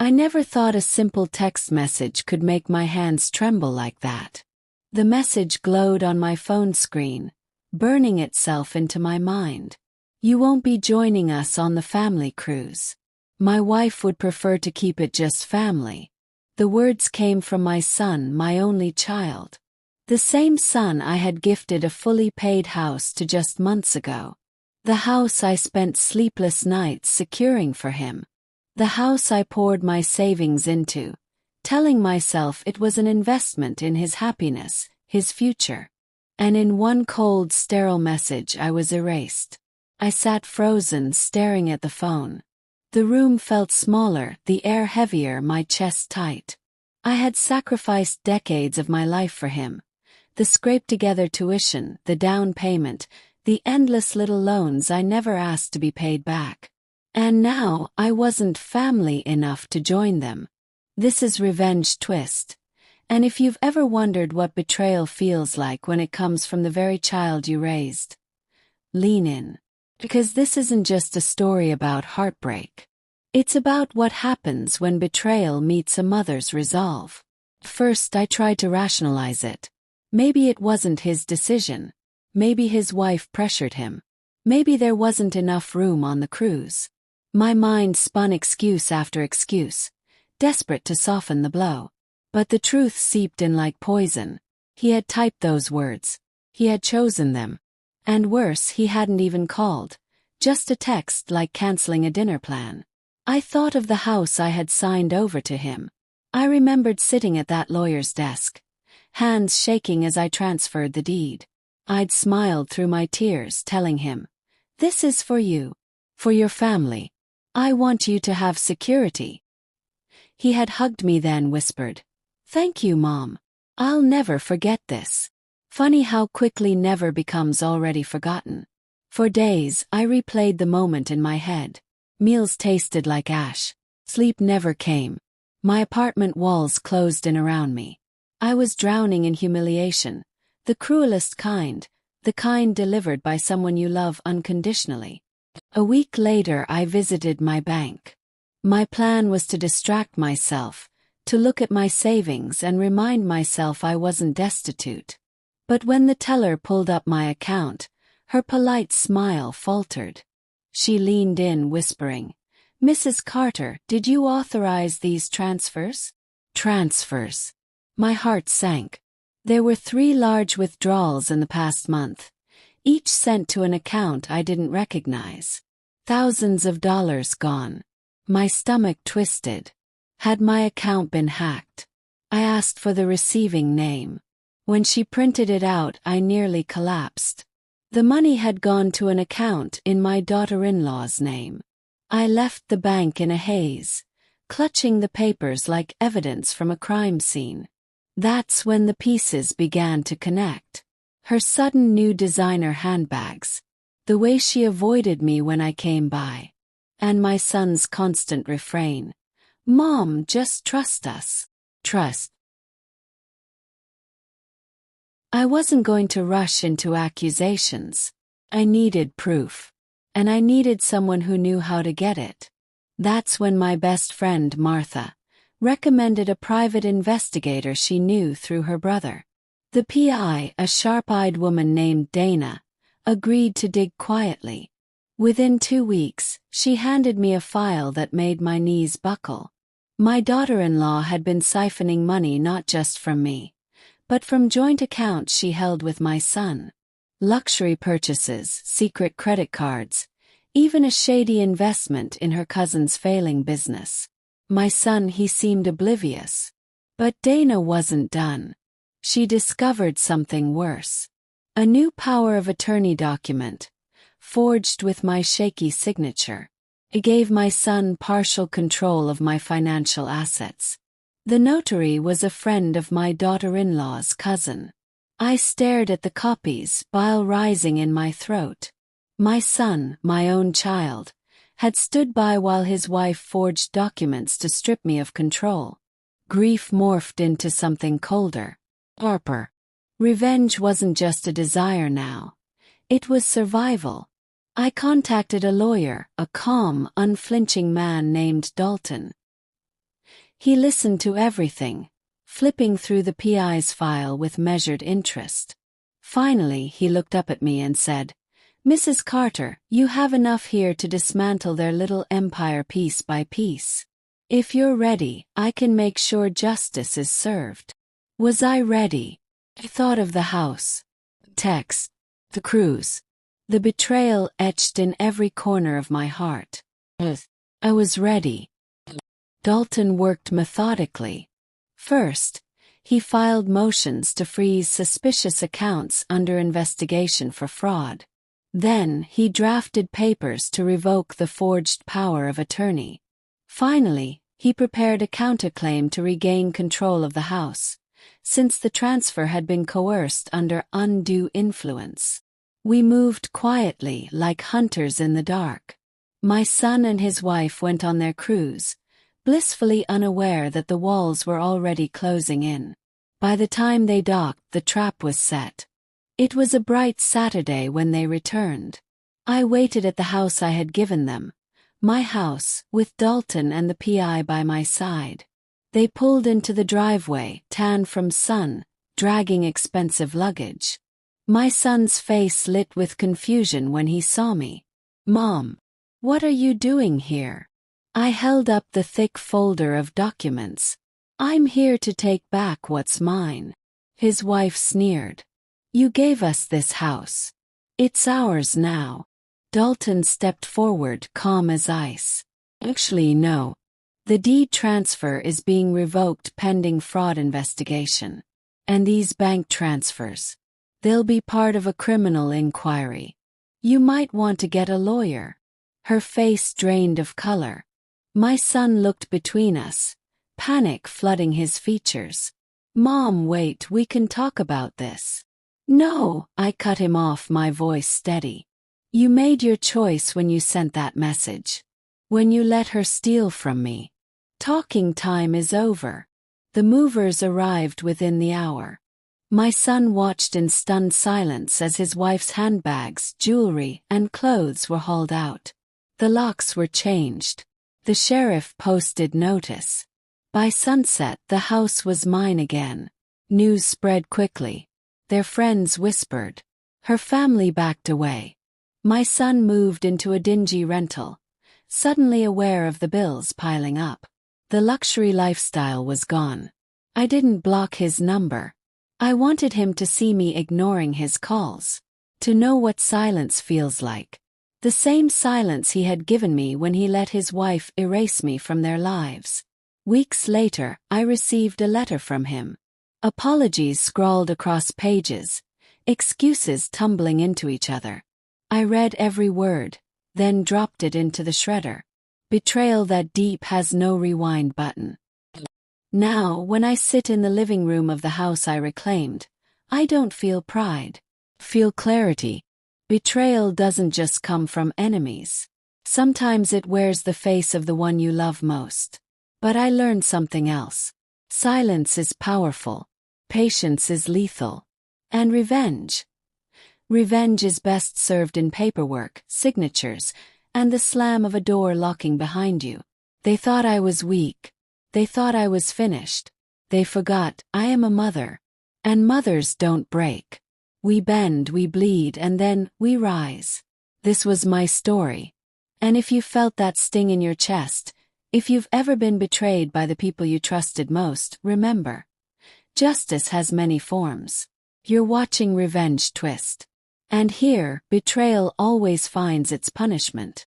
I never thought a simple text message could make my hands tremble like that. The message glowed on my phone screen, burning itself into my mind. You won't be joining us on the family cruise. My wife would prefer to keep it just family. The words came from my son, my only child. The same son I had gifted a fully paid house to just months ago. The house I spent sleepless nights securing for him. The house I poured my savings into, telling myself it was an investment in his happiness, his future. And in one cold, sterile message I was erased. I sat frozen, staring at the phone. The room felt smaller, the air heavier, my chest tight. I had sacrificed decades of my life for him. The scraped-together tuition, the down payment, the endless little loans I never asked to be paid back. And now, I wasn't family enough to join them. This is revenge twist. And if you've ever wondered what betrayal feels like when it comes from the very child you raised, lean in. Because this isn't just a story about heartbreak. It's about what happens when betrayal meets a mother's resolve. First, I tried to rationalize it. Maybe it wasn't his decision. Maybe his wife pressured him. Maybe there wasn't enough room on the cruise. My mind spun excuse after excuse, desperate to soften the blow. But the truth seeped in like poison. He had typed those words. He had chosen them. And worse, he hadn't even called. Just a text like canceling a dinner plan. I thought of the house I had signed over to him. I remembered sitting at that lawyer's desk, hands shaking as I transferred the deed. I'd smiled through my tears, telling him, "This is for you. For your family. I want you to have security." He had hugged me then, whispered, "Thank you, Mom. I'll never forget this." Funny how quickly never becomes already forgotten. For days, I replayed the moment in my head. Meals tasted like ash. Sleep never came. My apartment walls closed in around me. I was drowning in humiliation. The cruelest kind. The kind delivered by someone you love unconditionally. A week later, I visited my bank. My plan was to distract myself, to look at my savings and remind myself I wasn't destitute. But when the teller pulled up my account, her polite smile faltered. She leaned in, whispering, "Mrs. Carter, did you authorize these transfers?" Transfers. My heart sank. There were 3 large withdrawals in the past month, each sent to an account I didn't recognize. Thousands of dollars gone. My stomach twisted. Had my account been hacked? I asked for the receiving name. When she printed it out, I nearly collapsed. The money had gone to an account in my daughter-in-law's name. I left the bank in a haze, clutching the papers like evidence from a crime scene. That's when the pieces began to connect. Her sudden new designer handbags, the way she avoided me when I came by, and my son's constant refrain, "Mom, just trust us." Trust. I wasn't going to rush into accusations. I needed proof. And I needed someone who knew how to get it. That's when my best friend, Martha, recommended a private investigator she knew through her brother. The PI, a sharp-eyed woman named Dana, agreed to dig quietly. Within 2 weeks, she handed me a file that made my knees buckle. My daughter-in-law had been siphoning money not just from me, but from joint accounts she held with my son. Luxury purchases, secret credit cards, even a shady investment in her cousin's failing business. My son, he seemed oblivious. But Dana wasn't done. She discovered something worse. A new power of attorney document, forged with my shaky signature. It gave my son partial control of my financial assets. The notary was a friend of my daughter-in-law's cousin. I stared at the copies, bile rising in my throat. My son, my own child, had stood by while his wife forged documents to strip me of control. Grief morphed into something colder. Harper. Revenge wasn't just a desire now. It was survival. I contacted a lawyer, a calm, unflinching man named Dalton. He listened to everything, flipping through the PI's file with measured interest. Finally, he looked up at me and said, "Mrs. Carter, you have enough here to dismantle their little empire piece by piece. If you're ready, I can make sure justice is served." Was I ready? I thought of the house, text, the cruise, the betrayal etched in every corner of my heart. I was ready. Dalton worked methodically. First, he filed motions to freeze suspicious accounts under investigation for fraud. Then, he drafted papers to revoke the forged power of attorney. Finally, he prepared a counterclaim to regain control of the house, since the transfer had been coerced under undue influence. We moved quietly like hunters in the dark. My son and his wife went on their cruise, blissfully unaware that the walls were already closing in. By the time they docked, the trap was set. It was a bright Saturday when they returned. I waited at the house I had given them, my house, with Dalton and the PI by my side. They pulled into the driveway, tan from sun, dragging expensive luggage. My son's face lit with confusion when he saw me. "Mom, what are you doing here?" I held up the thick folder of documents. "I'm here to take back what's mine." His wife sneered. "You gave us this house. It's ours now." Dalton stepped forward, calm as ice. "Actually, no. The deed transfer is being revoked pending fraud investigation. And these bank transfers, they'll be part of a criminal inquiry. You might want to get a lawyer." Her face drained of color. My son looked between us, panic flooding his features. "Mom, wait, we can talk about this." "No," I cut him off, my voice steady. "You made your choice when you sent that message. When you let her steal from me. Talking time is over." The movers arrived within the hour. My son watched in stunned silence as his wife's handbags, jewelry, and clothes were hauled out. The locks were changed. The sheriff posted notice. By sunset, the house was mine again. News spread quickly. Their friends whispered. Her family backed away. My son moved into a dingy rental, suddenly aware of the bills piling up. The luxury lifestyle was gone. I didn't block his number. I wanted him to see me ignoring his calls, to know what silence feels like. The same silence he had given me when he let his wife erase me from their lives. Weeks later, I received a letter from him. Apologies scrawled across pages, excuses tumbling into each other. I read every word, then dropped it into the shredder. Betrayal that deep has no rewind button. Now, when I sit in the living room of the house I reclaimed, I don't feel pride. Feel clarity. Betrayal doesn't just come from enemies. Sometimes it wears the face of the one you love most. But I learned something else. Silence is powerful. Patience is lethal. And revenge. Revenge is best served in paperwork, signatures, and the slam of a door locking behind you. They thought I was weak. They thought I was finished. They forgot I am a mother. And mothers don't break. We bend, we bleed, and then we rise. This was my story. And if you felt that sting in your chest, if you've ever been betrayed by the people you trusted most, remember. Justice has many forms. You're watching revenge twist. And here, betrayal always finds its punishment.